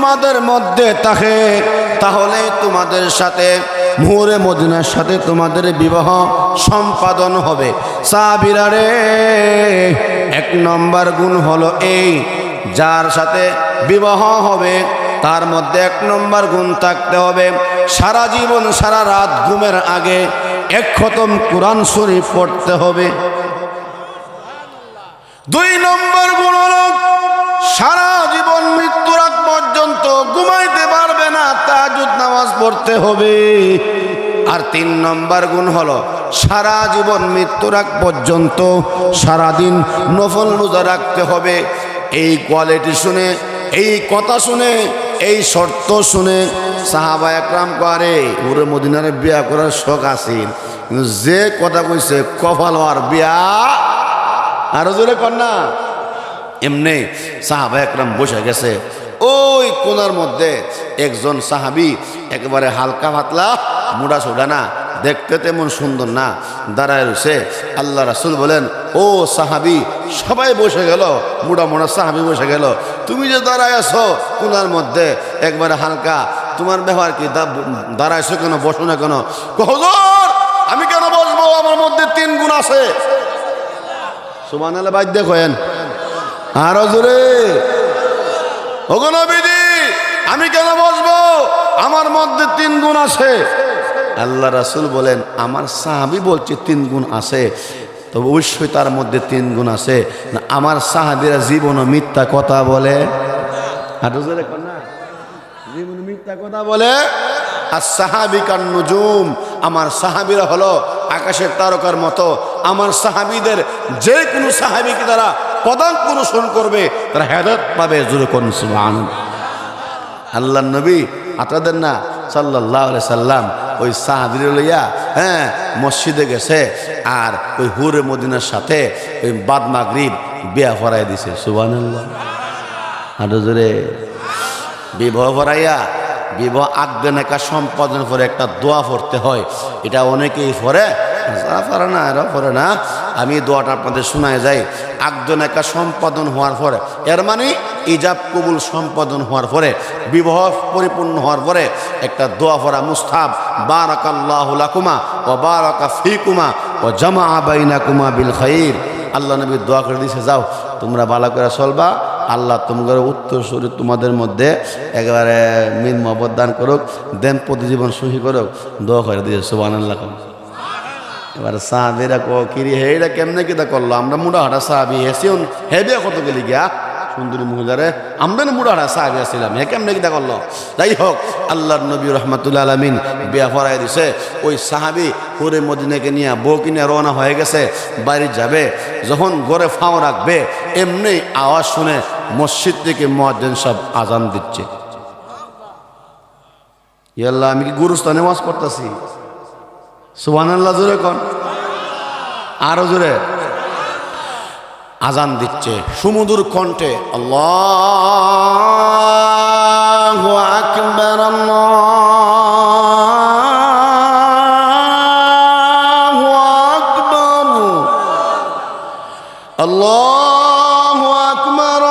তোমাদের মধ্যে থাকে তাহলে তোমাদের সাথে মুহরে মদিনার সাথে তোমাদের বিবাহ সম্পাদন হবে। সাহাবীরা রে, 1 নম্বর গুণ হলো এই, যার সাথে বিবাহ হবে তার মধ্যে 1 নম্বর গুণ থাকতে হবে, সারা জীবন সারা রাত ঘুমের আগে 1 খতম কোরআন শরীফ পড়তে হবে। 2 নম্বর গুণ হলো সারা জীবন মৃত্যুর আগ পর্যন্ত ঘুমাইতে পারবে না, তাহাজ্জুদ নামাজ পড়তে হবে। আর 3 নম্বর গুণ হলো সারা জীবন মৃত্যুর আগ পর্যন্ত সারাদিন নফল রোজা রাখতে হবে। এই কোয়ালিটি শুনে, এই কথা শুনে, এই শর্ত শুনে সাহাবা একরাম করে ওরে মদিনারে বিয়া করার শখ আছে, কিন্তু যে কথা কইছে কপাল আর বিয়া আরো জোরে কর না। এমনি সাহাবা একরাম বসে গেছে, ওই কোনার মধ্যে একজন সাহাবি একেবারে হালকা পাতলা মুড়া সোডা না, দেখতে তেমন সুন্দর না, দাঁড়ায় রয়েছে। আল্লাহ রাসূল বলেন, ও সাহাবি, সবাই বসে গেল, মুড়া মোড়া সাহাবি বসে গেল, তুমি যে দাঁড়ায় আছো কোনার মধ্যে একবারে হালকা, তোমার ব্যবহার কি, দাঁড়াইছো কেন, বসো না কেন? হুজুর আমি কেন বসবো, আমার মধ্যে 3 গুণ আছে। সুবহানাল্লাহ বাইদ দেখেন আরো জোরে, ওগো নবীজি আমি কেন বসবো, আমার মধ্যে 3 গুণ আছে। আল্লাহ রাসূল বলেন, আমার সাহাবী বলছে 3 গুণ আছে, তবে অবশ্যই তার মধ্যে 3 গুণ আছে না। আমার সাহাবীরা জীবনে মিথ্যা কথা বলে, আরো জোরে কর না, জীবনে মিথ্যা কথা বলে। আর সাহাবী কান নুজুম, আমার সাহাবীরা হলো আকাশের তারকার মতো। আমার সাহাবীদের যে কোনো সাহাবীকে তারা পদাঙ্ক অনুসরণ করবে তারা হেদায়েত পাবে। জোরে কোন সুবহানাল্লাহ। আল্লাহর নবী আপনাদের না সাল্লাল্লাহু আলাইহি সাল্লাম ওই সাহাবীর লইয়া মসজিদে গেছে, আর ওই হুরে মদিনার সাথে ওই বাদ মাগরিব বিয়া পড়াই দিছে। সুবহানাল্লাহ। আরো জোরে, বিবাহ পড়াইয়া বিবাহ আজ্ঞানেকা সম্পাদন করে একটা দোয়া পড়তে হয়, এটা অনেকেই পড়ে, যারা পড়ে না এরা পড়ে না। আমি দোয়াটা আপনাদের শোনায় যাই। আজ্ঞানেকা সম্পাদন হওয়ার পরে, এর মানে ইজাব কবুল সম্পাদন হওয়ার পরে, বিবাহ পরিপূর্ণ হওয়ার পরে একটা দোয়া পড়া মুস্তাহাব। বারাকাল্লাহু লাকুমা ওয়া বারাকা ফিকুমা ওয়া জামাআ বাইনাকুমা বিল খাইর। আল্লাহ নবী দোয়া করে দিয়েছে, যাও তোমরা ভালো করে চলবা, আল্লাহ তোমাদের উত্তরসূরি তোমাদের মধ্যে একেবারে মিল মহব্বত দান করুক, দেন প্রতিজীবন সুখী করুক, দোয়া করে দিয়েছে। সুবহানাল্লাহ। এবার সাহাবীরা কিরি হেইরা কেমনে কিতা করলো, আমরা মুড়া হাঁটা সাহাবি হেসিও হেবিয়া কত গেলি গিয়া সুন্দরী মহিলারে, আমরা মুড়া হাঁটা সাহাবি আসছিলাম, হে কেমনে কিতা করলো। যাই হোক, আল্লাহর নবী রাহমাতুল্লাহ আলামিন বিয়া পড়াই দিছে। ওই সাহাবি হুরে মদিনাকে নিয়ে বউ কিনে রওনা হয়ে গেছে, বাড়ি যাবে। যখন ঘরে ফাও রাখবে, এমনি আওয়াজ শুনে মসজিদ থেকে মুয়াজ্জিন সাহেব আজান দিচ্ছে। ইয়াল্লাহ, আমি কি গুরুস্থানে ওয়াজ করতেছি? সুবহানাল্লাহ জোরে কোন, আরো জোরে। আজান দিচ্ছে সুমধুর কণ্ঠে, আল্লাহু আকবার, আল্লাহু আকবার, আল্লাহু আকবার,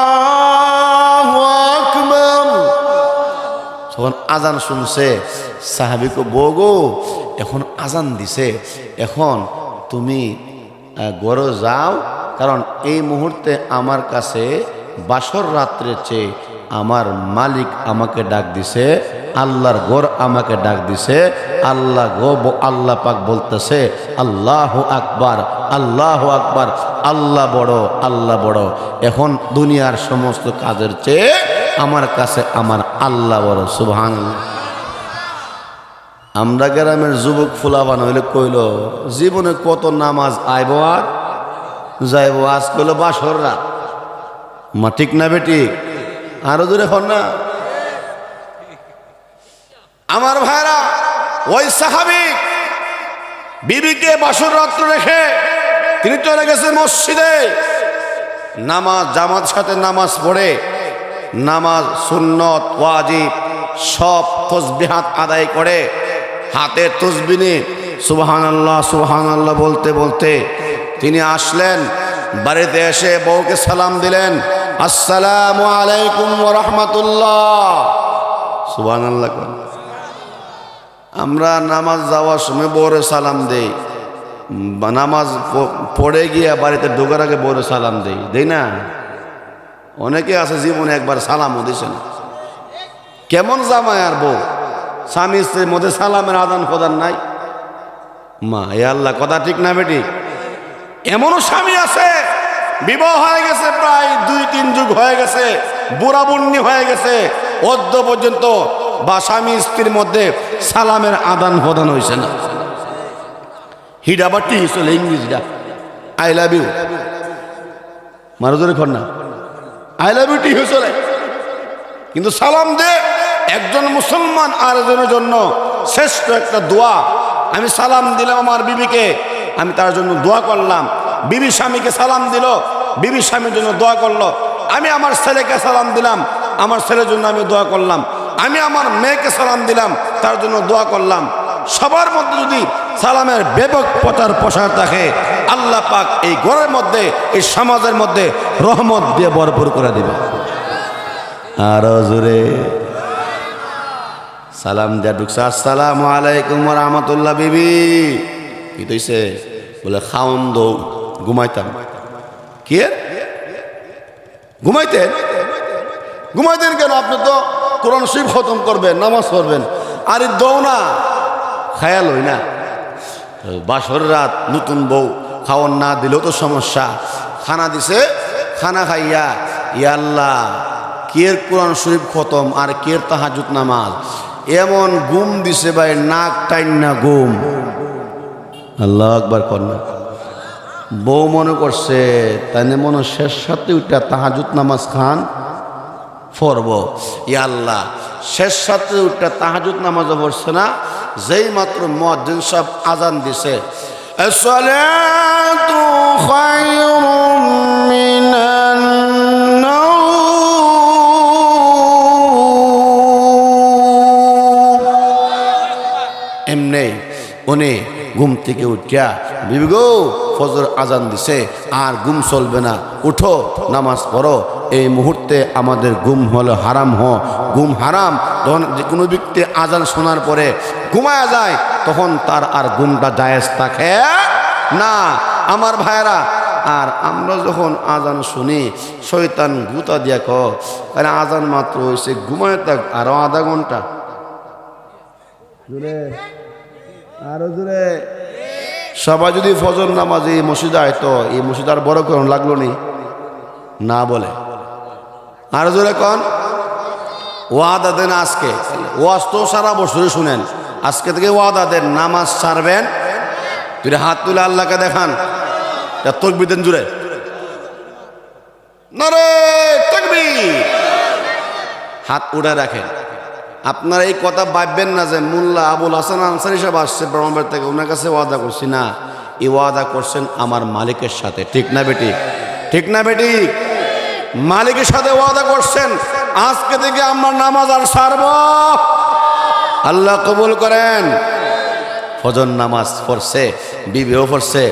আল্লাহু আকবার। যখন আজান শুনছে, সাহাবীকে বগো এখন আজান দিছে, এখন তুমি ঘরে যাও, কারণ এই মুহূর্তে আমার কাছে বাসর রাত্রের চেয়ে আমার মালিক আমাকে ডাক দিছে, আল্লাহর ঘর আমাকে ডাক দিছে। আল্লাহ আল্লাহ পাক বলতেছে, আল্লাহু আকবার, আল্লাহু আকবার, আল্লাহ বড়, আল্লাহ বড়। এখন দুনিয়ার সমস্ত কাজের চেয়ে আমার কাছে আমার আল্লাহ বড়। সুবহানাল্লাহ। আমরা গ্রামের যুবক ফুলাবান হইলে কইল জীবনে কত নামাজ আইব আর যাইব, আজ কইল বাসর রাত। মা ঠিক না বেঠিক? আরো দূরে হন না আমার ভাইরা। ওই সাহাবী বিবিকে বাসর রাত্র রেখে তিনি চলে গেছে মসজিদে, নামাজ জামাত সাথে নামাজ পড়ে, নামাজ সুন্নত ওয়াজিব সব তাসবিহাত আদায় করে, হাতে তসবিহ নিয়ে সুবহানাল্লাহ সুবহানাল্লাহ বলতে বলতে তিনি আসলেন, বাড়িতে এসে বউকে সালাম দিলেন, আসসালামু আলাইকুম ওয়া রাহমাতুল্লাহ। সুবহানাল্লাহ। আমরা নামাজ যাওয়ার সময় বউরে সালাম দেই, নামাজ পড়ে গিয়ে বাড়িতে ঢোকার আগে বউরে সালাম দেই না? অনেকে আছে জীবনে একবার সালামও দিছে না। কেমন জামাই আর বউ, স্বামী স্ত্রীর মধ্যে সালামের আদান প্রদান নাই। মা এ আল্লাহ, কথা ঠিক না বেটি? এমনও স্বামী আছে বিবাহ হয়ে গেছে, প্রায় 2-3 যুগ হয়ে গেছে, বুড়া বুন্নি হয়ে গেছে, অদ্য পর্যন্ত বা স্বামী স্ত্রীর মধ্যে সালামের আদান প্রদান হয়েছে না। হিডা বা টি চলে ইংরেজিটা, আই লাভ ইউ মারুজরে খন্না, আই লাভ ইউ টি চলে, কিন্তু সালাম দে একজন মুসলমান আর একজনের জন্য শ্রেষ্ঠ একটা দোয়া। আমি সালাম দিলাম আমার বিবিকে, আমি তার জন্য দোয়া করলাম। বিবি স্বামীকে সালাম দিল, বিবি স্বামীর জন্য দোয়া করলো। আমি আমার ছেলেকে সালাম দিলাম, আমার ছেলের জন্য আমি দোয়া করলাম। আমি আমার মেয়েকে সালাম দিলাম, তার জন্য দোয়া করলাম। সবার মধ্যে যদি সালামের ব্যাপক প্রচার প্রসার থাকে, আল্লাহ পাক এই ঘরের মধ্যে, এই সমাজের মধ্যে রহমত দিয়ে ভরপুর করে দিবে। আর জোরে সালাম দিয়া ঢুকছে, আসসালামু আলাইকুম ওয়া রাহমাতুল্লাহ। বিবি কি কইছে? বলে খাওন দৌ, ঘুমাইতাম। কি ঘুমাইতেন? ঘুমাইতেন কেন? আপনি তো কোরআন শরীফ খতম করবেন, নামাজ পড়বেন, আর দৌ না খায়াল হই না। বাসর রাত, নতুন বউ, খাওয়ান না দিলেও তো সমস্যা। খানা দিছে, খানা খাইয়া ইয়া আল্লাহ কের কোরআন শরীফ খতম আর কের তাহাজ্জুদ নামাজ, এমন ঘুম দিছে ভাই, নাক টাইন না ঘুম। আল্লাহ আকবার কন্যা। বউ মনে করছে তাই মনে শেষ সাথে উঠা তাহাজ্জুদ নামাজ খান পড়ব। ইয়া আল্লাহ, শেষ সাথে উঠা তাহাজ্জুদ নামাজও পড়ছে না, যেই মাত্র মুয়াজ্জিন সাহেব আজান দিছে, আসসালাতু খায়রুম মিনান নাওম, এমনি উনি ঘুম থেকে উঠিয়া, বিবি গো ফজর আজান দিছে, আর ঘুম চলবে না, উঠো নামাজ পড়ো। এই মুহূর্তে আমাদের ঘুম হলো হারাম। ঘুম হারাম। যখন যে কোনো ব্যক্তি আজান শোনার পরে ঘুমায়া যায়, তখন তার আর ঘুমটা জায়েজ থাকে না। আমার ভাইরা, আর আমরা যখন আজান শুনি, শয়তান গুতা দিয়া কারণ আজান মাত্র হয়েছে, ঘুমায় থাক আরো আধা ঘন্টা, আরো জোরে। সবাই যদি ফজর নামাজে এই মসজিদে আইতো, এই মসজিদ আর বড় করুন লাগলো নি না? বলে আরো জোরে কন। ওয়াদা দেন আজকে, ওয়াজ তো সারা বছরই শুনেন, আজকে থেকে ওয়াদা দেন, নামাজ ছাড়বেন। তুই হাত তুলে আল্লাহকে দেখান, তাকবীর দেন জুড়ে, নারে তাকবীর, হাত উড়ে রাখেন। আপনারা এই কথা ভাববেন না যে মোল্লা আবুল হাসান আনসারী সাহেব আসছে ব্রাহ্মণবাড়ি থেকে, ওনার কাছে ওয়াদা করছি না। এই ওয়াদা করছেন আমার মালিকের সাথে। ঠিক না বেটি? ঠিক না বেটি? মালিকের সাথে ওয়াদা করছেন, আজকে থেকে আমরা নামাজ আর ছাড়ব। আল্লাহ কবুল করেন। ফজর নামাজ পড়ছে, বিবিও পড়ছে,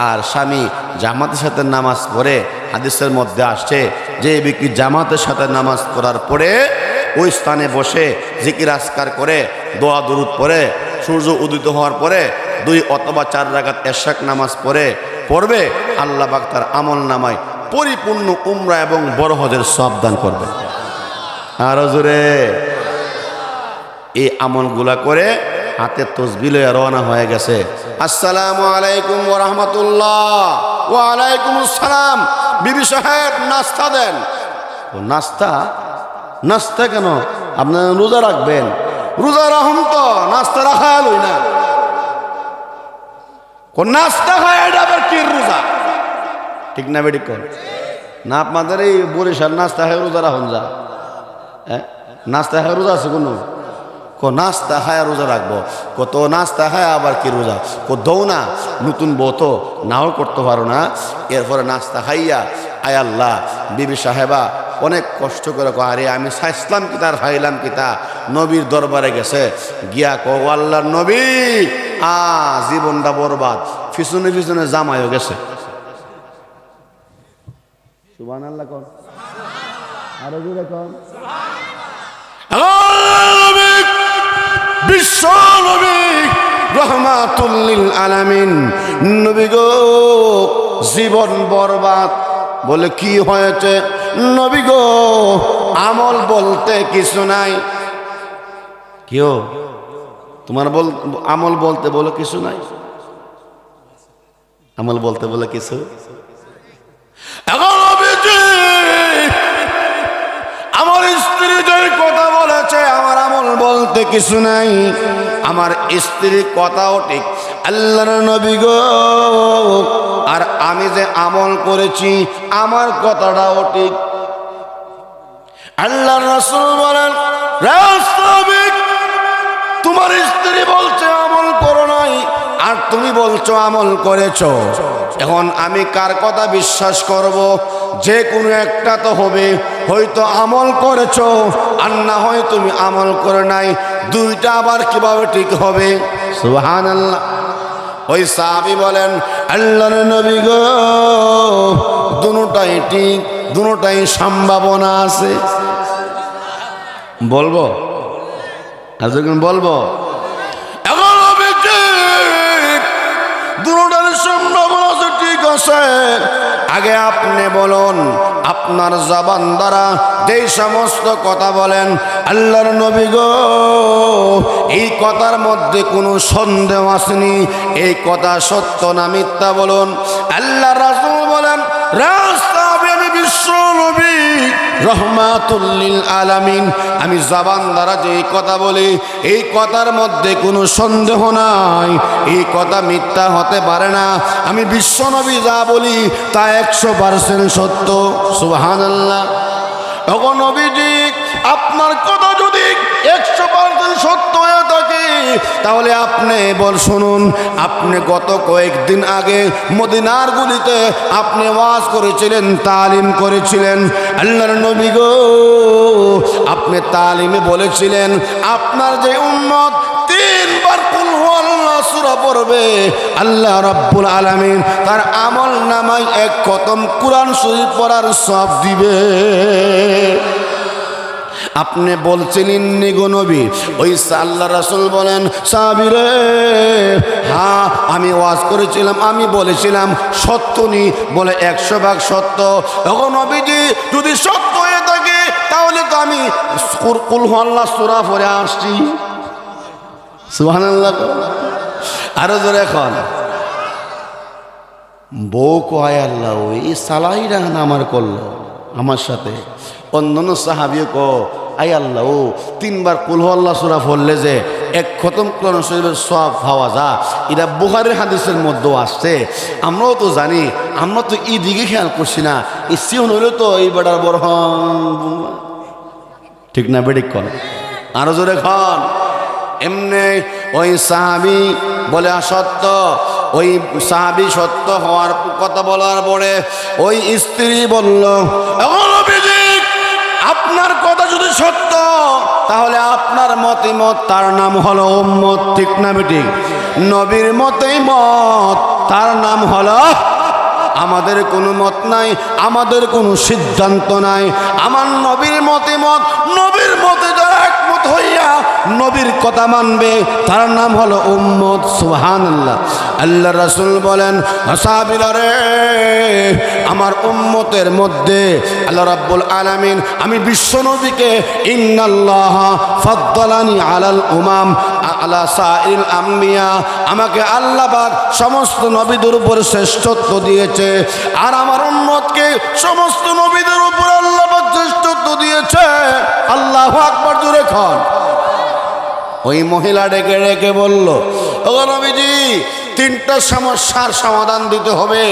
আর স্বামী জামাতের সাথে নামাজ পড়ে। হাদিসের মধ্যে আসছে যে ব্যক্তি জামাতের সাথে নামাজ পড়ার পরে ওই স্থানে বসে জিকির আজকার করে, দোয়া দরুদ পড়ে, সূর্য উদিত হওয়ার পরে 2 অথবা 4 রাকাত এশাক নামাজ পড়বে, আল্লাহ পাক তার আমল নামায় পরিপূর্ণ উমরা এবং বড় হজের সওয়াব দান করবে। আর জোরে এই আমলগুলা করে হাতে তসবিহ লয়ে রওনা হয়ে গেছে। আসসালামু আলাইকুম ওয়া রাহমাতুল্লাহ। ওয়া আলাইকুম আসসালাম। বিবি সাহেব নাস্তা দেন। ও নাস্তা? নাস্তা কেন? আপনারা রোজা রাখবেন? রোজা রাখুন তো, নাস্তা রাখা লই না। কোন নাস্তা খায় এটা আবার কি রোজা? ঠিক না বেটি? কোন না আপনাদের এই বরিশাল নাস্তা খায় রোজা রাখুন যা? নাস্তা খায় রোজা আছে কোনো? নাস্তা খায় রোজা রাখবো? কত নাস্তা খায় আবার কি রোজা? দৌ না, নতুন বউ তো নাও করতে পারো না, এরপরে নাস্তা খাইয়া আয় আল্লাহ। বিবি সাহেবা অনেক কষ্ট করে আরে আমি সাইসলাম কিতা আর খাইলাম কিতা? নবীর দরবারে গেছে, গিয়া আল্লাহর নবী জীবনটা বরবাদ, পিছনে পিছনে জামাইও গেছে। সুবহানাল্লাহ কোন আরো জোরে কোন বিশ্ব নবী রহমাতুল লিল আলামিন নবী গো জীবন বরবাদ বলে কি হয়েছে নবী গো আমল বলতে কিছু নাই কিও তোমার আমল বলতে বলে কিছু নাই আমল বলতে বলে কিছু আমার স্ত্রী যে কথা বলেছে আমার আমল বলতে কিছু নাই আমার স্ত্রীর কথাও ঠিক আল্লাহর নবী গো আর আমি যে আমল করেছি আমার কথাটাও ঠিক আল্লাহর রাসূল বলেন রাসূল তোমার স্ত্রী বলছে আমল করো নাই আর তুমি বলছো আমল করেছো এখন আমি কার কথা বিশ্বাস করব যে কোনো একটা তো হবে হয়তো আমল করেছো আর না হয় তুমি আমল করে নাই দুইটা আবার কিভাবে ঠিক হবে সুবহানাল্লাহ ওই সাহাবী বলেন আল্লাহর নবী গো দুটোটাই ঠিক দুটোটাই সম্ভাবনা আছে বলবো আর যখন বলবো এখন দুটোটার সম্ভাবনা আছে ঠিক আছে আগে আপনি বলুন আপনার জবান দ্বারা যেই সমস্ত কথা বলেন আল্লাহর নবী গো এই কথার মধ্যে কোনো সন্দেহ আসেনি এই কথা সত্য না মিথ্যা বলুন আল্লাহর রাসূল বলেন আমি বিশ্ব নবী রহমাতুল লিল আলামিন আমি জবান দ্বারা যে কথা বলি এই কথার মধ্যে কোনো সন্দেহ নাই এই কথা মিথ্যা হতে পারে না আমি বিশ্ব নবী যা বলি তা 100% সত্য সুবহানাল্লাহ তখন নবীজি আপনার কথা যদি 100% সত্য হয়ে থাকে তাহলে আপনি বল শুনুন আপনি গত কয়েকদিন আগে মদিনার গুলিতে আপনি ওয়াজ করেছিলেন তালিম করেছিলেন আল্লাহর নবী গো আপনি তালিমে বলেছিলেন আপনার যে উম্মত 3 বার কুল হুয়াল্লাহ সূরা পড়বে আল্লাহ রাব্বুল আলামিন তার আমল নামায় এক খতম কুরআন শরীফ পড়ার সওয়াব দিবে আপনি বলছিলেন নিগো নবী ওই আল্লাহ রাসূল বলেন সাহাবী রে হ্যাঁ আমি ওয়াজ করেছিলাম আমি বলেছিলাম সত্য নি বলে 100% সত্য এখন নবীজি যদি সত্য হয়ে থাকে তাহলে তো আমি কুল হুয়াল্লাহ সূরা পড়ে আসছি সুবহানাল্লাহ আরো জোরে এখন বউ কয় আল্লাহ ওই সালাইরা আমার করলো আমার সাথে অন্যান্য সাহাবীও কো আই আল্লাহ ও 3 বার কুল হুয়াল্লাহ সূরা পড়লে যে এক খতম কোরআন শরীফের সওয়াব পাওয়া যায় এটা বুখারীর হাদিসের মধ্যেও আসছে আমরাও তো জানি আমরা তো এই দিকে খেয়াল করছি না ইচ্ছে হলো তো এই বেটার বরহন ঠিক না বেডিক কর আরো জোরে খান এমনি ওই সাহাবী বলে সত্য ওই সাহাবী সত্য হওয়ার কথা বলার পরে ওই স্ত্রী বলল আপনার কথা যদি সত্য তাহলে আপনার মতামত তার নাম হলো উম্মত ঠিক না বেঠিক নবীর মতামত তার নাম হলো আমাদের কোনো মত নাই আমাদের কোনো সিদ্ধান্ত নাই আমার নবীর মতামত নবীর মতে যারা একমত হইয়া নবীর কথা মানবে তার নাম হলো উম্মত সুবহানাল্লাহ আল্লাহ রাসূল বলেন সাহাবীরা রে আমার উম্মতের মধ্যে আল্লাহ রাব্বুল আলামিন আমি বিশ্ব নবীকে ইন্নাল্লাহ ফাদ্দালানি আলাল উমাম আলা সাইল আম্বিয়া আমাকে আল্লাহ পাক সমস্ত নবীদের উপর শ্রেষ্ঠত্ব দিয়েছে আর আমার উম্মতকে সমস্ত নবীদের উপর আল্লাহ পাক শ্রেষ্ঠত্ব দিয়েছে আল্লাহু আকবার জোরে খান ওই মহিলা ডেকে ডেকে বলল ও নবীজি 3টা সমস্যার সমাধান দিতে হবে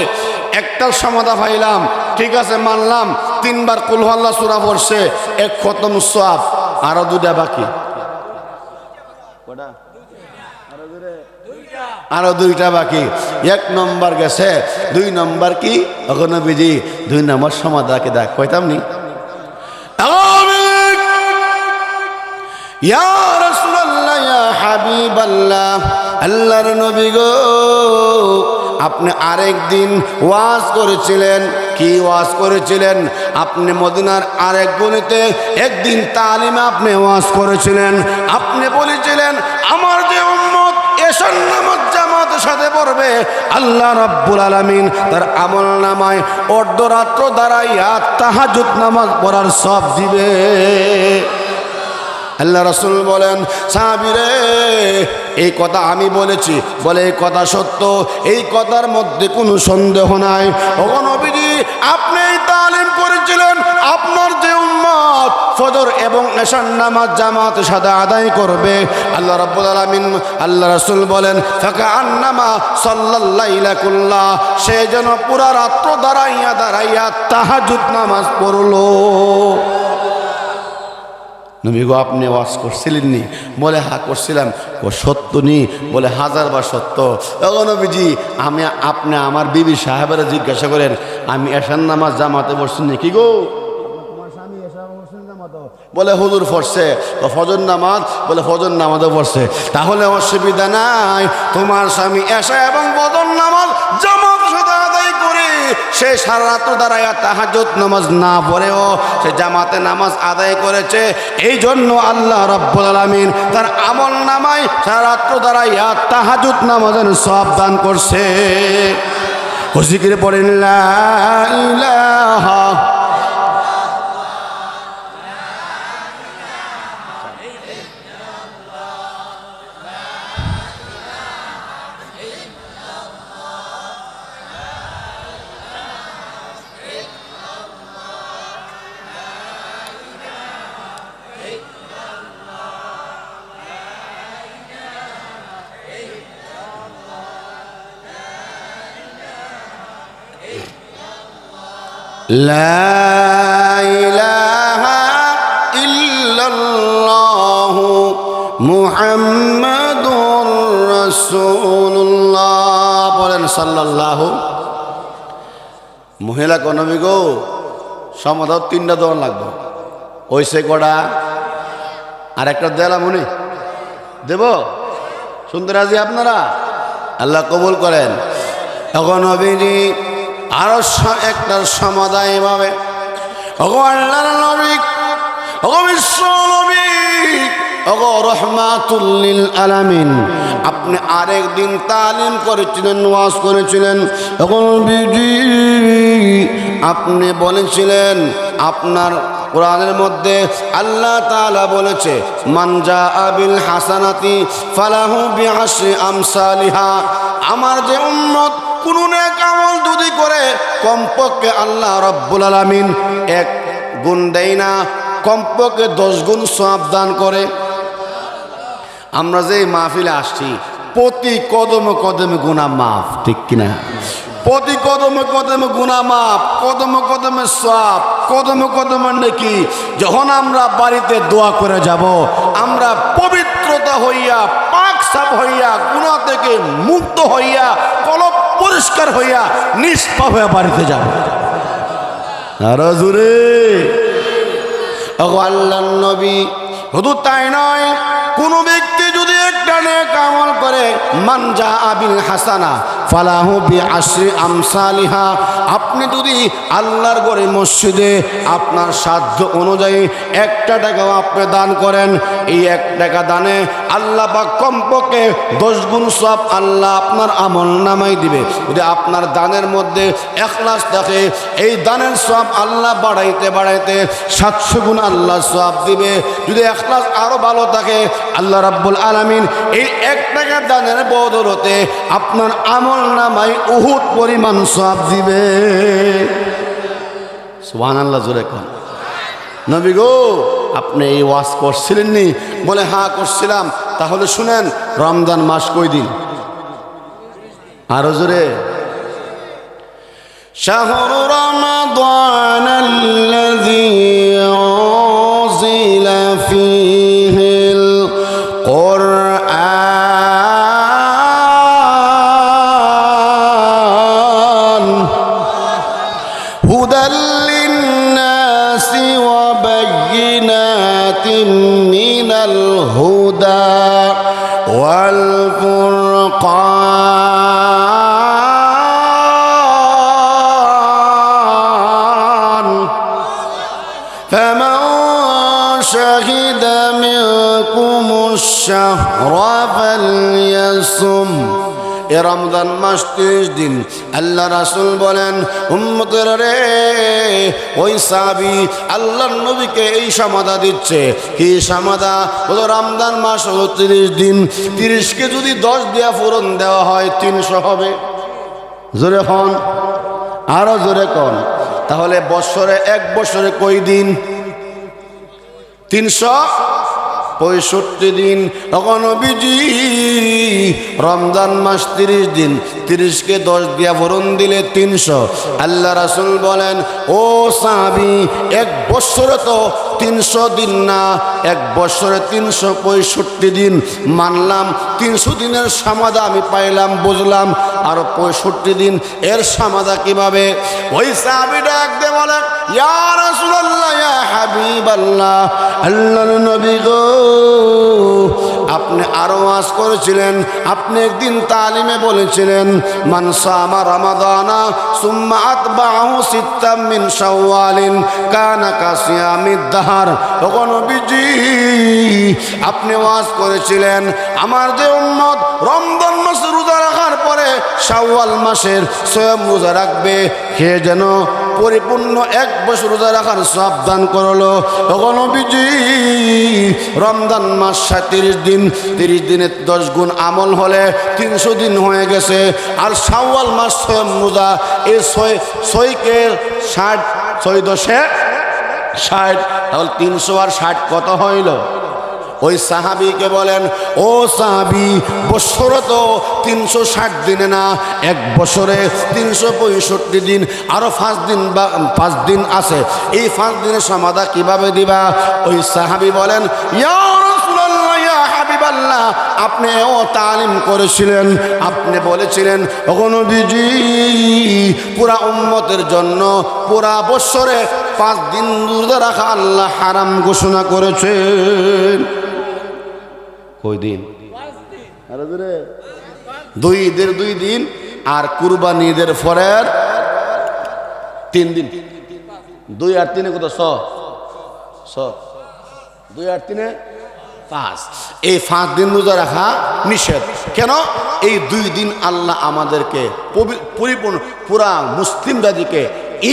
একটা সমাধান পাইলাম ঠিক আছে মানলাম 3 বার কুল হুয়াল্লাহ সূরা পড়ছে এক খতম সওয়াব আরো 2টা বাকি কয়টা আরো 2টা বাকি 1 নম্বর গেছে 2 নম্বর কি ওগো নবীজি 2 নম্বর সমাধানকে দেখ কইতাম নি ইয়া রাসূলুল্লাহ ইয়া হাবিবাল্লাহ আল্লাহর নবী গো আপনি আরেকদিন ওয়াজ করেছিলেন কি ওয়াজ করেছিলেন? আপনি মদিনার আরেক গলিতে একদিন তালিমে আপনি ওয়াজ করেছিলেন। আপনি বলেছিলেন আমার যে উম্মত এশার নামাজ জামাতের সাথে পড়বে, আল্লাহ রাব্বুল আলামিন তার আমল নামায় অর্ধরাত্র দাঁড়াইয়া তাহাজ্জুদ নামাজ পড়ার সওয়াব দিবে। আল্লাহ রাসূল বলেন, সাহাবীরে এই কথা আমি বলেছি, বলে এই কথা সত্য, এই কথার মধ্যে কোনো সন্দেহ নাই। ওগো নবীজি, আপনি এই তালিম করেছিলেন আপনার যে উম্মত ফজর এবং এশার নামাজ জামাতের সাথে আদায় করবে, আল্লাহ রাব্বুল আলামিন আল্লাহ রাসূল বলেন ফাকান্নামা সাল্লাল লাইলা কুল্লাহ, সে যেন পুরা রাত্র দাঁড়াইয়া তাহাজ্জুদ নামাজ পড়লো। নবী গো, আপনি ওয়াজ করছিলেন নি? বলে হ্যাঁ করছিলাম। ও সত্য নি? বলে 1000বার সত্য। ও নবীজি, আপনি আমার বিবি সাহেবেরা জিজ্ঞাসা করেন আমি এশার নামাজ জামাতে পড়ছি নাকি গো? বলে হুজুর পড়ছে। তো ফজর নামাজ? বলে ফজর নামাজও পড়ছে। তাহলে অসুবিধা নাই, তোমার স্বামী এশা এবং ফজর নামাজ জামাত সাথে আদায় করে সে সারা রাত্র দাঁড়াইয়া তাহাজ্জুদ নামাজ না পড়েও সে জামাতে নামাজ আদায় করেছে। এই জন্য আল্লাহ রাব্বুল আলামিন তার আমল নামায় সারা রাত্র দাঁড়াইয়া তাহাজ্জুদ নামাজের সওয়াব দান করছে। খুশি করে পড়েন লা ইলাহা লা ইলাহা ইল্লাল্লাহু মুহাম্মাদুর রাসূলুল্লাহ। বলেন সাল্লাল্লাহু। মহিলা কনবী গো, সমাধান 3টা দোয়া লাগবে। ওইসে কটা আর একটা দেলা মনে দেব? শুনতে রাজি আপনারা? আল্লাহ কবুল করেন। এখন নবীজি আরো একটা সমাধান এভাবে, ওগো আল্লাহর নবী, ওগো বিশ্ব নবী, ওগো রাহমাতুল লিল আলামিন, আপনি আরেকদিন তালিম করেছিলেন, ওয়াজ করেছিলেন। ওগো নবীজি, আপনি বলেছিলেন আপনার কোরআনের মধ্যে আল্লাহ তাআলা বলেছে মান জাআ বিল হাসানাতি ফালাহু বিআশরি আমসালিহা। আমার যে উম্মত কোন নেক আমল যদি করে কমপক্ষে আল্লাহ রাব্বুল আলামিন 1 গুণ দেয় না, কমপক্ষে 10 গুণ সওয়াব দান করে। আমরা যে মাহফিলে আসছি প্রতি কদমে কদমে গুনাহ মাফ, ঠিক কিনা? প্রতি কদমে কদমে গুনাহ মাফ, কদমে কদমে সওয়াব, কদমে কদমে নেকি। যখন আমরা বাড়িতে দোয়া করে যাব, আমরা পবিত্রতা হইয়া পাক সাফ হইয়া গুনাহ থেকে মুক্ত হইয়া কলব পরিষ্কার হইয়া নিষ্পাপ হয়ে বাড়িতে যাব। আর জোরে আল্লাহর নবী শুধু তাই নয়, কোন ব্যক্তি যদি একটা নেক আমল করে মান জাআ বিল হাসানা ফালাহু বিআশরি আমসালিহা, আপনি যদি আল্লাহর ঘরে মসজিদে আপনার সাধ্য অনুযায়ী 1 টাকাও আপনি দান করেন, এই 1 টাকা দানে আল্লাহ পাক কমপক্ষে 10 গুণ সওয়াব আল্লাহ আপনার আমল নামায় দিবে। যদি আপনার দানের মধ্যে ইখলাস থাকে, এই দানের সওয়াব আল্লাহ বাড়াইতে বাড়াইতে 700 গুণ আল্লাহ সওয়াব দিবে। যদি ইখলাস আরো ভালো থাকে, আল্লাহ রাব্বুল আলামিন এই 1 টাকা দানের বদলতে আপনার আমল নামায় উহুদ পরিমাণ সওয়াব দিবে। সুবহানাল্লাহ, জোরে কোন। নবী গো, আপনি এই ওয়াজ করছিলেন নি? বলে হ্যাঁ করছিলাম। তাহলে শুনেন, রমজান মাস কয় দিন? আরো জোরে। শাহরু রমাদানাল্লাযী উনজিলা ফীহিল কুরআন হুদাল লিন্নাসি ওয়া বায়্যিনাতিন মিনাল হুদা ওয়াল ফুরকান الشهر فليصم এ রমজান মাস 30 দিন আল্লাহ রাসূল বলেন উম্মতের রে ওই সাহাবী আল্লাহর নবীকে এই সমাদা দিচ্ছে কি সমাদা হলো রমজান মাস হলো 30 দিন 30 কে যদি 10 দিয়া পূরণ দেওয়া হয় 300 হবে জোরে হন আরো জোরে কোন তাহলে বছরে এক বছরে কয় দিন 365 দিন তখন নবীজি রমজান মাস 30 দিন 30 কে 10 দিয়া পূরণ দিলে 300 আল্লাহ রাসূল বলেন ও সাহাবী এক বছরে তো 300 দিন না এক বছরে 365 দিন মানলাম 300 দিনের সমাধা আমি পাইলাম বুঝলাম আর 65 দিন এর সমাধা কিভাবে ওই সাহাবী ডাক দিয়ে বলেন ইয়া রাসূলুল্লাহ ইয়া হাবিবাল্লাহ আল্লাহর নবী গো আপনি আরো ওয়াজ করেছিলেন আপনি একদিন তালিমে বলেছিলেন মান সামা রমাদানা সুম্মা আতবাহু সিত্তাম মিন শাওয়ালিন কানা কাসিয়ামিদ দাহর তখন নবীজি আপনি ওয়াজ করেছিলেন আমার যে উম্মত রমজান মাসে রোজা রাখার পরে শাওয়াল মাসের সিয়াম রোজা রাখবে সে যেন পরিপূর্ণ এক বছর রোজা রাখার সাবধান করলো তখন নবীজি রমজান মাস 30 দিন 30 দিনে 10 গুণ আমল হলে 300 দিন হয়ে গেছে আর শাওয়াল মাস সিয়াম রোজা এই 6 কে 60 6 দশে 60 তাহলে 300 আর 60 কত হইল ওই সাহাবীকে বলেন ও সাহাবী বছরে তো 360 দিনে না এক বছরে 365 দিন আরো 5 দিন বা 5 দিন আছে এই 5 দিনের সমাধা কিভাবে দিবা ওই সাহাবী বলেন ইয়া রাসূলুল্লাহ ইয়া হাবিবাল্লাহ আপনি ও তালিম করেছিলেন আপনি বলেছিলেন ওগো নবীজি পুরা উম্মতের জন্য পুরা বছরে 5 দিন রোজা রাখা আল্লাহ হারাম ঘোষণা করেছেন কই দিন 2 দিন আর কুরবানি ঈদের পরের 3 দিন 2 আর 3 কত 100 2 আর 3 5 এই 5 দিন রোজা রাখা নিষেধ কেন এই 2 দিন আল্লাহ আমাদেরকে পরিপূর্ণ পুরা মুসলিম জাতিকে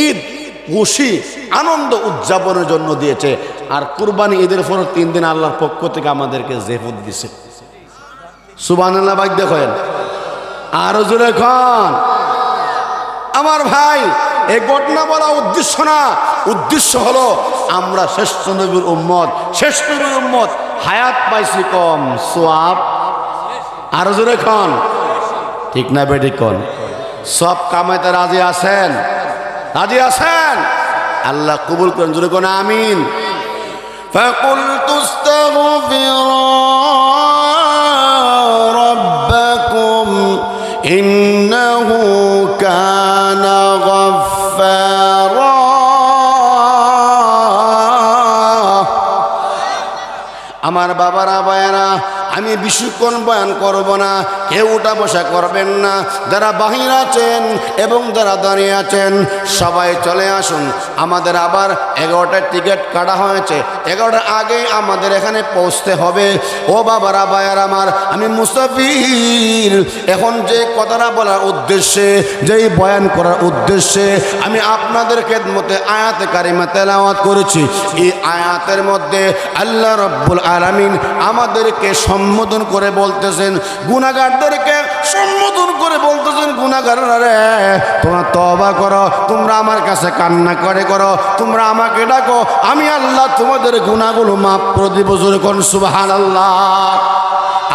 ঈদ খুশি আনন্দ উদযাপনের জন্য দিয়েছে আর কুরবানি ঈদের পর 3 দিন আল্লাহর পক্ষ থেকে আমাদেরকে জেফত দিয়েছে সুবহানাল্লাহ ভাই দেখেন আরো জোরে খান আমার ভাই এই ঘটনা বলা উদ্দেশ্য না উদ্দেশ্য হলো আমরা শ্রেষ্ঠ নবীর উম্মত হায়াত পাইছি কম সওয়াব আরো জোরে খান ঠিক না বেঠিক কোন সব কামাইতে রাজি আছেন আল্লাহ কবুল করেন জোরে কোন আমিন ফাকুলতু আস্তাগফিরু রাব্বাকুম ইন্নাহু কানা গাফফারা আমার বাবারা ভাইয়েরা আমি বেশিক্ষণ বয়ান করব না কেউ উঠা বসা করবেন না যারা বাহির আছেন এবং যারা দাঁড়িয়ে আছেন সবাই চলে আসুন আমাদের আবার 11টার টিকিট কাটা হয়েছে 11টার আগেই আমাদের এখানে পৌঁছতে হবে ও বাবারা ভাইয়ার আমার আমি মুসাফির এখন যে কথাটা বলার উদ্দেশ্যে যেই বয়ান করার উদ্দেশ্যে আমি আপনাদের খেদমতে আয়াতে কারিমা তেলাওয়াত করেছি এই আয়াতের মধ্যে আল্লাহ রাব্বুল আলামিন আমাদেরকে সম্বোধন করে বলতেছেন গুনাহগারদেরকে সম্বোধন করে বলতেছেন গুনাহগাররা রে তোমরা তওবা করো তোমরা আমার কাছে কান্না করো তোমরা আমাকে ডাকো আমি আল্লাহ তোমাদের গুনাহগুলো মাফ করে দিব জোরে কোন সুবহানাল্লাহ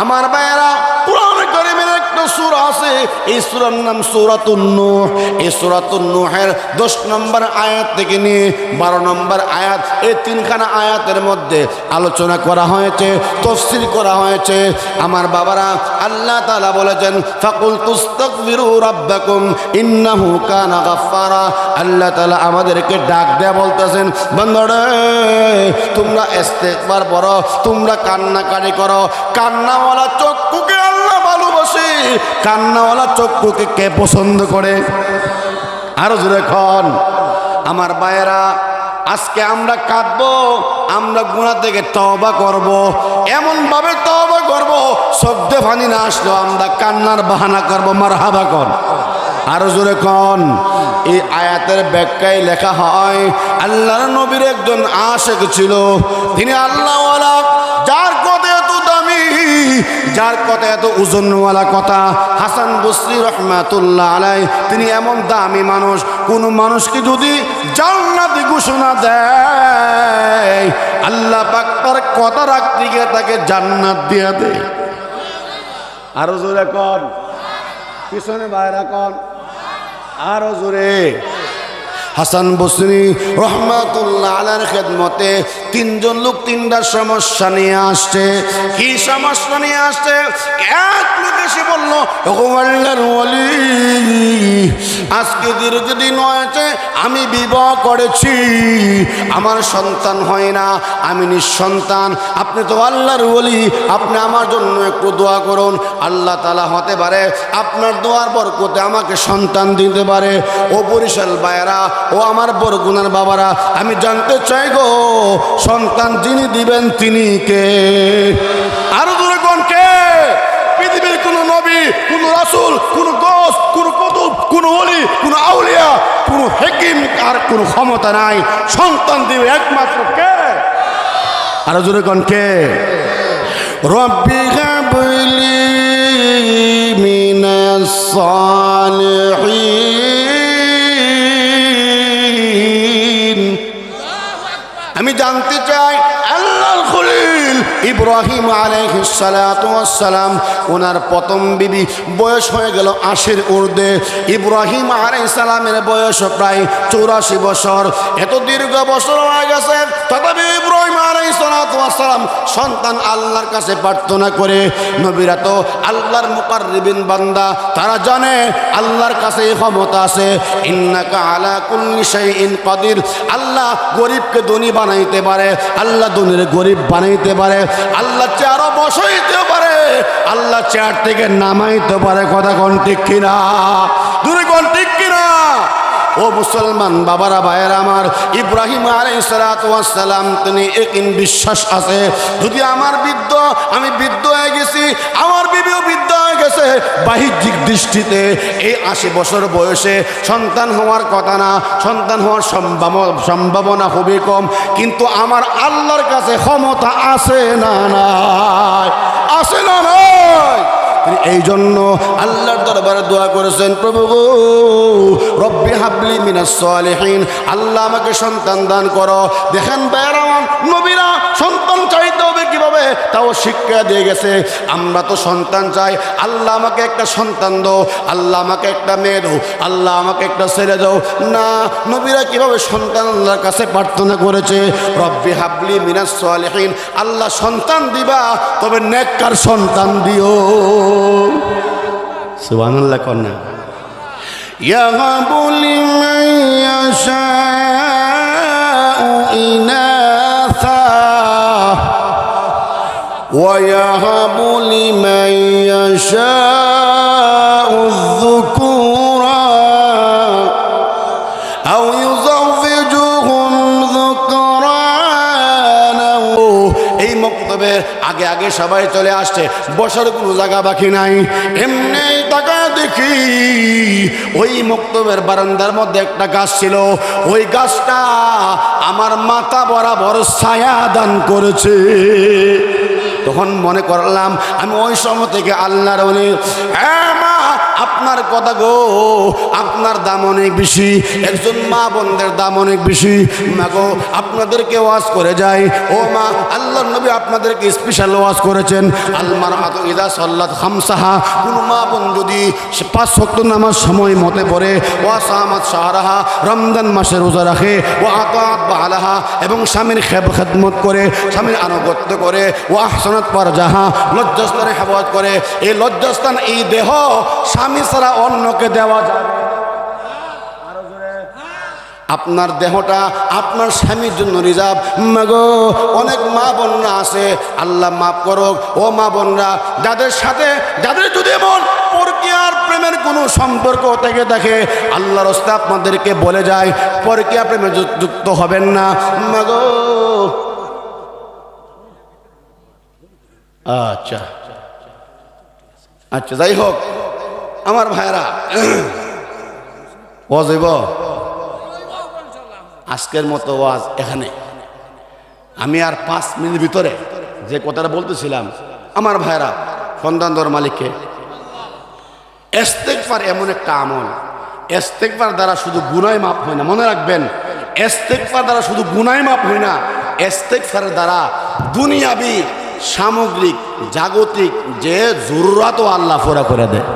আমার ভাইয়েরা কোরআনে কারীমের একটা সূরা আছে এই সূরার নাম সূরাতুন নূহ এই সূরাতুন নূহের 10 নম্বর আয়াত থেকে নিয়ে 12 নম্বর আয়াত এই তিনখানা আয়াতের মধ্যে আলোচনা করা হয়েছে তাফসীর করা হয়েছে আমার বাবারা আল্লাহ তাআলা বলেছেন ফাকুলতু আস্তাগফিরু রাব্বাকুম ইন্নাহু কানা গাফফারা আল্লাহ তাআলা আমাদেরকে ডাক দেয়া বলতেছেন বান্দারে তোমরা ইস্তেগফার করো তোমরা কান্নাকাটি করো কান্নাওয়ালা চক্ষুকে আল্লাহ ভালোবাসে কান্নাওয়ালা চক্ষুকে কে পছন্দ করে আরো জোরে খন আমার ভাইয়েরা আজকে আমরা কাঁদবো আমরা গুনাহ থেকে তওবা করব, এমন ভাবে তওবা করব চোখে পানি না আসলেও আমরা কান্নার বাহানা করব। মারহাবা কর, আরো জোরে কন। এই আয়াতের ব্যাখ্যায় লেখা হয় আল্লাহর নবীর একজন আশিক ছিল, তিনি আল্লাহওয়ালা, যার কথা এত দামি, যার কথা এত ওজনওয়ালা কথা। হাসান বসরি রহমাতুল্লাহ আলাইহি, তিনি এমন দামি মানুষ, কোন মানুষকে যদি জান্নাতি ঘোষণা দেয় আল্লাহ পাক তার কথা রাখতে গিয়ে তাকে জান্নাত দিয়ে দেয়। আরো জোরে কন, পিছনে বাইরে কন, আরো জোরে। হাসান বসরি রহমাতুল্লাহ আলাইহির খেদমতে তিনজন লোক তিনটা সমস্যা নিয়ে আসছে। কি সমস্যা নিয়ে আসছে? এক লোক এসে বলল, ওগো আল্লাহর ওলি, আজকে দীর্ঘদিন হয়েছে আমি বিবাহ করেছি, আমার সন্তান হয় না, আমি নিঃসন্তান। আপনি তো আল্লাহর ওলি, আপনি আমার জন্য একটু দোয়া করুন, আল্লাহ তাআলা হতে পারে আপনার দোয়ার বরকতে আমাকে সন্তান দিতে পারে। ও বরিশাল ভাইয়েরা, ও আমার বরগুনার বাবারা, আমি জানতে চাই গো, সন্তান যিনি দিবেন তিনি কে? আরো দূরে কোন কে? পৃথিবীর কোন নবী, কোন রাসূল, কোন গোস, কোন কুতুব, কোন ওলি, কোন আউলিয়া, কোন হাকিম আর কোন ক্ষমতা নাই, সন্তান দিবে একমাত্র কে? আরো জোরে কোন কে? রব্বি হাবলি মিনাস সালিহিন। আমি জানতে চাই আল্লাহর খলিল ইব্রাহিম আলাইহিস সালাতু ওয়াস সালাম, ওনার প্রথম বিবি বয়স হয়ে গেল 80-র ঊর্ধ্বে। ইব্রাহিম আলাইহিস সালামের বয়স প্রায় 84 বছর। এত দীর্ঘ বছর হয়ে গেছে, তথাপি ইব্রাহিম আলাইহিস সালাতু ওয়াস সালাম সন্তান আল্লাহর কাছে প্রার্থনা করে। নবীরা তো আল্লাহর মুকাররিবিন বান্দা, তারা জানে আল্লাহর কাছে ক্ষমতা আছে। ইন্নাকা আলা কুল্লি শাইইন কাদির। আল্লাহ গরিবকে ধনী বানাইতে পারে, আল্লাহ ধনীর গরিব বানাইতে পারে, আল্লাহ চেয়ারও বসাইতে পারে, আল্লাহ চেয়ার থেকে নামাইতে পারে। কথা কোন ঠিক কিনা? দূরে কোন ঠিক কিনা? ও মুসলমান বাবারা, ভাইয়েরা আমার, ইব্রাহিম আলাইহিস সালাতু ওয়াস সালাম তিনি একদিন বিশ্বাস আছে, যদি আমার আমি বৃদ্ধ হয়ে গেছি, আমার বিবিও বৃদ্ধ হয়ে গেছে, বাহ্যিক দৃষ্টিতে এই 80 বছর বয়সে সন্তান হওয়ার কথা না, সন্তান হওয়ার সম্ভাবনা খুবই কম, কিন্তু আমার আল্লাহর কাছে ক্ষমতা আছে না নাই? আছে না নাই? এই জন্য আল্লাহর দরবারে দোয়া করেছেন, প্রভু গো, রব্বি হাবলি মিনাস সালিহিন, আল্লাহ আমাকে সন্তান দান করো। দেখেন ভাইয়েরা, নবীরা সন্তান চাইতে হবে কিভাবে তাও শিক্ষা দিয়ে গেছে। আমরা তো সন্তান চাই, আল্লাহ আমাকে একটা সন্তান দাও, আল্লাহ আমাকে একটা মেয়ে দাও, আল্লাহ আমাকে একটা ছেলে দাও। না, নবীরা কিভাবে সন্তান আল্লাহর কাছে প্রার্থনা করেছে, রব্বি হাবলি মিনাস সালিহিন, আল্লাহ সন্তান দিবা, তবে নেককার সন্তান দিও। সুবহানাল্লাহ কন্যা। ইয়াহাবু লিমান ইয়াশাউ ইনাসা ওয়া ইয়াহাবু লিমান ইয়াশাউ যুকুরা আও ইউযাওযিজুহুম যুকরানা। এই মক্তবের আগে আগে সবাই চলে আসছে, বসার কোনো জায়গা বাকি নাই। এমনি টাকা দেখি ওই মক্তবের বারান্দার মধ্যে একটা গাছ ছিল, ওই গাছটা আমার মাথা বরাবর ছায়া দান করেছে। তখন মনে করলাম আমি ওই সময় থেকে আল্লাহর ওলি, হ্যাঁ মা, আপনার কথা গো, আপনার দাম অনেক বেশি, একজন মা বোনদের দাম অনেক বেশি। মা গো, আপনাদেরকে ওয়াজ করে যাই। ও মা, আল্লাহর নবী আপনাদেরকে স্পেশাল ওয়াজ করেছেন, আল মারআতু ইযা সাল্লাত খামসাহা, কোন মা বোন যদি 5 ওয়াক্ত নামাজ সময় মতে পড়ে, ওয়া সামাত শাহরাহা, রমজান মাসে রোজা রাখে, ওয়া আতাআত বালাহা, এবং স্বামীর খেদমত করে, স্বামীর আনুগত্য করে, ওয়া আহসানাত ফারজাহা, লজ্জাস্থানে হেফাজত করে। এই লজ্জাস্থান, এই দেহ স্বামী ছাড়া অন্যকে দেওয়া যাবে। আপনার দেহটা আপনার স্বামীর জন্য রিজার্ভ। মাগো, অনেক মা বোনরা আছে, আল্লাহ মাফ করুক। ও মা বোনরা, যাদের যদি এমন পরকীয়ার প্রেমের কোনো সম্পর্ক থেকে থাকে, আল্লাহর রাস্তে আপনাদেরকে বলে যায়, পরকীয়া প্রেমে যুক্ত হবেন না। মাগো, আচ্ছা আচ্ছা, যাই হোক আমার ভাইরা, ওয়াজ হইব আজকের মতো ওয়াজ এখানে। আমি আর 5 মিনিট ভিতরে যে কথাটা বলতেছিলাম, আমার ভাইরা, সন্তান দর মালিককে ইস্তেগফার এমন একটা আমল, ইস্তেগফার দ্বারা শুধু গুনাহ মাফ হয় না, মনে রাখবেন, ইস্তেগফার দ্বারা শুধু গুনাহ মাফ হয় না, ইস্তেগফারের দ্বারা দুনিয়াবি সামগ্রিক জাগতিক যে জরুরতও আল্লাহ পুরা করে দেয়।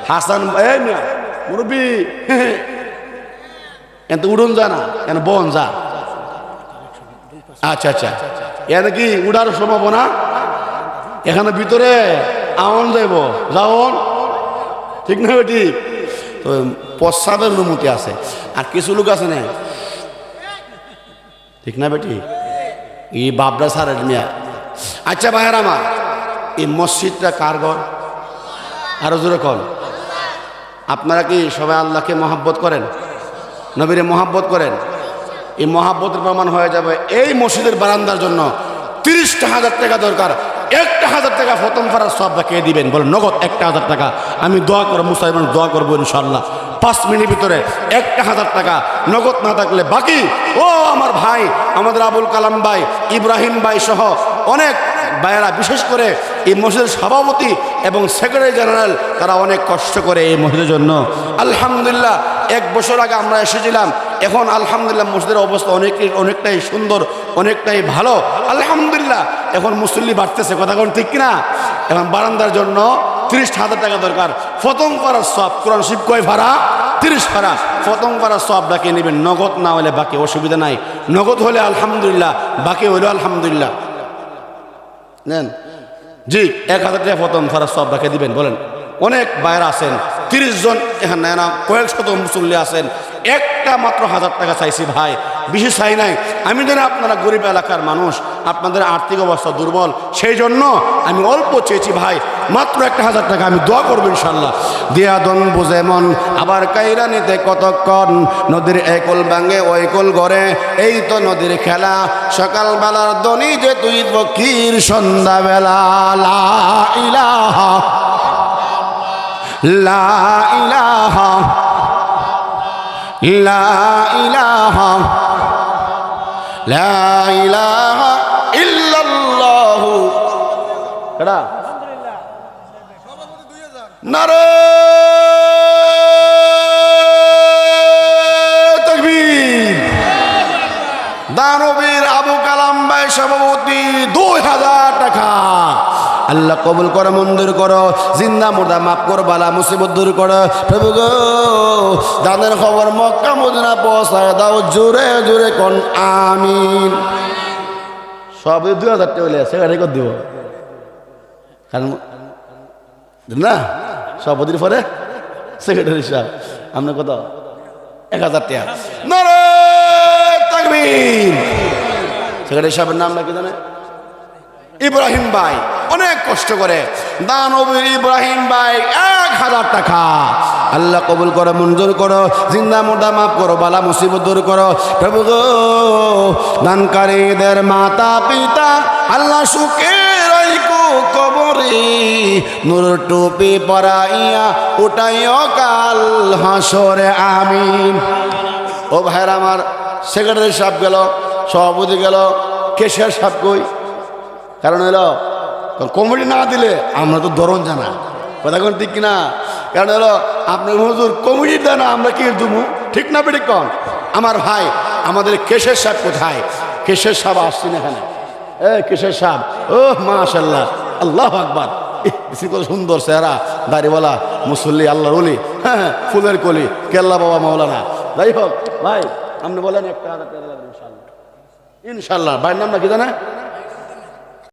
হাসান ভাই মুরব্বী এত উড়ন যা না কেন, বন যা। আচ্ছা আচ্ছা, এর কি উড়ার সম্ভাবনা এখানে ভিতরে আওয়ান যাইব, যাওন ঠিক না বেটি? তো প্রস্রাবের অনুমতি আছে, আর কিছু লোক আছে না, ঠিক না বেটি? এই বাবরা সারের মিয়া। আচ্ছা ভাইয়ের আমার, এই মসজিদটা কার ঘর? আরো জোরে কন। আপনারা কি সবাই আল্লাহকে মহাব্বত করেন, নবীরে মহাব্বত করেন? এই মহাব্বতের প্রমাণ হয়ে যাবে এই মসজিদের বারান্দার জন্য 30,000 টাকা দরকার। 1,000 টাকা প্রথম ফারাজ সব কে দিবেন বলেন? নগদ 1,000 টাকা। আমি দোয়া করবো, মুসলমান দোয়া করবো ইনশাল্লাহ 5 মিনিট ভিতরে 1,000 টাকা নগদ না থাকলে বাকি। ও আমার ভাই, আমাদের আবুল কালাম ভাই, ইব্রাহিম ভাই সহ অনেক ভাইয়েরা, বিশেষ করে এই মসজিদের সভাপতি এবং সেক্রেটারি জেনারেল, তারা অনেক কষ্ট করে এই মসজিদের জন্য। আলহামদুলিল্লাহ 1 বছর আগে আমরা এসেছিলাম, এখন আলহামদুলিল্লাহ মসজিদের অবস্থা অনেকটাই সুন্দর, অনেকটাই ভালো আলহামদুলিল্লাহ। এখন মুসল্লি বাড়তেছে, কথা কোন ঠিক কিনা? এখন বারান্দার জন্য 30,000 টাকা দরকার। প্রথম পারার সব কোরআন শিব কয় ভাড়া? 30 ভাড়া। প্রথম পারার সব বাকি নেবেন, নগদ না হলে বাকি, অসুবিধা নাই। নগদ হলে আলহামদুলিল্লাহ, বাকি হইলে আলহামদুলিল্লাহ। নেন জি, 1,000 টাকা প্রথম ফারাজ সব বাকি দিবেন। বলেন, অনেক বাইরে আছেন, 30 জন এখানে না, কয়েক শত মুসল্লি আছেন, একটা মাত্র 1,000 টাকা চাইছি ভাই, বেশি চাই নাই। আমি জানি আপনারা গরিব এলাকার মানুষ, আপনাদের আর্থিক অবস্থা দুর্বল, সেই জন্য আমি অল্প চেয়েছি ভাই, মাত্র 1,000 টাকা। আমি দোয়া করবো ইনশাল্লাহ। দিয়া দন বুঝে মন আবার কাইরা নিতে কতক্ষণ, নদীর একল ভাঙে ওই কোল গড়ে, এই তো নদীর খেলা। সকালবেলার দনি যে তুই ফকির, সন্ধ্যাবেলা লা ইলাহা লা ইলাহা লা ইলাহা লা ইলাহা ইল্লাল্লাহু। কেডা? নারে তাকবীর। দানবীর আবু কালাম ভাই সভাপতি, 2,000 টাকা। আল্লাহ কবুল করো, মঞ্জুর করো, জিন্দা মুর্দা মাফ করো, বালা মুসিবত দূর করো প্রভু গো। দানের খবর মক্কা মদিনা পৌঁছায় দাও, জোরে জোরে কোন আমিন। সব 2,000 টাকা হইলে সেখানে কর দিব, কারণ না সভাপতির পরে সেক্রেটারি সাহেব আপনার কত? 1,000 টাকা। নারে তাকবীর। সেক্রেটারি সাহেবের নাম নাকি জানে? ইব্রাহিম ভাই, অনেক কষ্ট করে দানবীর ইব্রাহিম ভাই 1,000 টাকা। আল্লাহ কবুল করো, মঞ্জুর করো, জিন্দা মুর্দা মাফ করো, বালা মুসিবত দূর করো প্রভু গো। দানকারীদের মাতা পিতা আল্লাহ সুখে রাখো কবরে, নূর টুপি পরাইয়া উঠাইও কাল হাসরে আমিন। ও ভাইরা আমার, সেক্রেটারি সাহেব গেল, সভাপতি গেল, কেশিয়ার সাহেব কই? কারণ হলো কমিটি না দিলে আমরা তো ধরন জানা, কথা কোন ঠিক কিনা? কারণ হলো আপনার হুজুর কমিটি দেয় না, আমরা কি দেবো? ঠিক না বেঠিক কন? আমার ভাই, আমাদের কেশের সাহেব কোথায়? কেশের সাহেব আসছেন এখানে। কেশের সাহেব, ও মাশাআল্লাহ, আল্লাহু আকবার, কত সুন্দর চেহারা, দাড়িওয়ালা মুসল্লি, আল্লাহর ওলি, হ্যাঁ ফুলের কলি, কেল্লা বাবা মাওলানা। যাই হোক ভাই, আপনি বলেন 1,000 টাকা ইনশাল্লাহ। ইনশাল্লাহ ভাইয়ের নাম নাকি জানা?